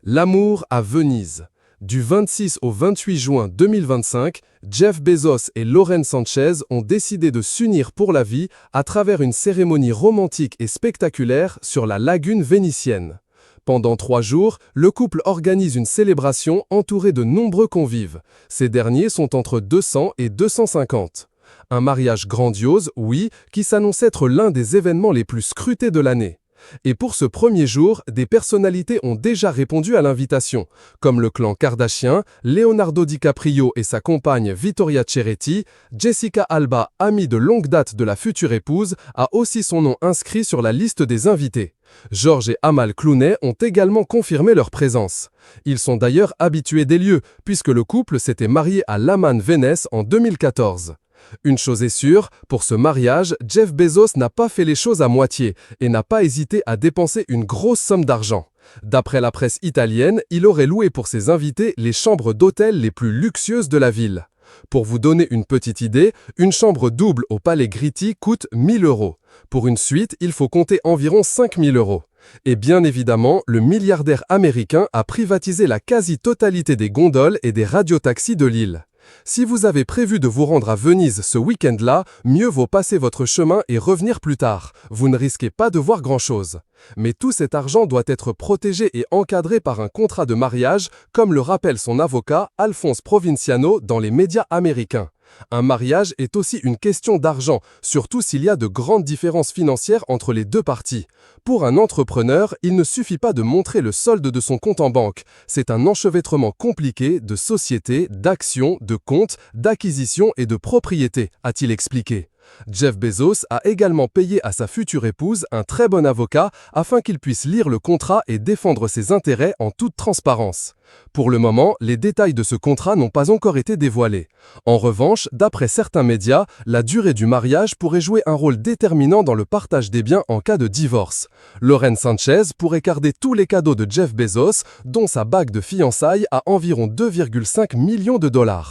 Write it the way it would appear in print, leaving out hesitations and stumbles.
L'amour à Venise. Du 26 au 28 juin 2025, Jeff Bezos et Lauren Sanchez ont décidé de s'unir pour la vie à travers une cérémonie romantique et spectaculaire sur la lagune vénitienne. Pendant 3 jours, le couple organise une célébration entourée de nombreux convives. Ces derniers sont entre 200 et 250. Un mariage grandiose, oui, qui s'annonce être l'un des événements les plus scrutés de l'année. Et pour ce premier jour, des personnalités ont déjà répondu à l'invitation, comme le clan Kardashian, Leonardo DiCaprio et sa compagne Vittoria Ceretti. Jessica Alba, amie de longue date de la future épouse, a aussi son nom inscrit sur la liste des invités. George et Amal Clooney ont également confirmé leur présence. Ils sont d'ailleurs habitués des lieux, puisque le couple s'était marié à l'Aman Venice en 2014. Une chose est sûre, pour ce mariage, Jeff Bezos n'a pas fait les choses à moitié et n'a pas hésité à dépenser une grosse somme d'argent. D'après la presse italienne, il aurait loué pour ses invités les chambres d'hôtel les plus luxueuses de la ville. Pour vous donner une petite idée, une chambre double au Palais Gritti coûte 1 000 €. Pour une suite, il faut compter environ 5 000 €. Et bien évidemment, le milliardaire américain a privatisé la quasi-totalité des gondoles et des radiotaxis de l'île. Si vous avez prévu de vous rendre à Venise ce week-end-là, mieux vaut passer votre chemin et revenir plus tard. Vous ne risquez pas de voir grand-chose. Mais tout cet argent doit être protégé et encadré par un contrat de mariage, comme le rappelle son avocat Alphonse Provinciano dans les médias américains. Un mariage est aussi une question d'argent, surtout s'il y a de grandes différences financières entre les deux parties. Pour un entrepreneur, il ne suffit pas de montrer le solde de son compte en banque. C'est un enchevêtrement compliqué de sociétés, d'actions, de comptes, d'acquisitions et de propriétés, a-t-il expliqué. Jeff Bezos a également payé à sa future épouse un très bon avocat afin qu'il puisse lire le contrat et défendre ses intérêts en toute transparence. Pour le moment, les détails de ce contrat n'ont pas encore été dévoilés. En revanche, d'après certains médias, la durée du mariage pourrait jouer un rôle déterminant dans le partage des biens en cas de divorce. Lauren Sanchez pourrait garder tous les cadeaux de Jeff Bezos, dont sa bague de fiançailles à environ 2,5 millions de $.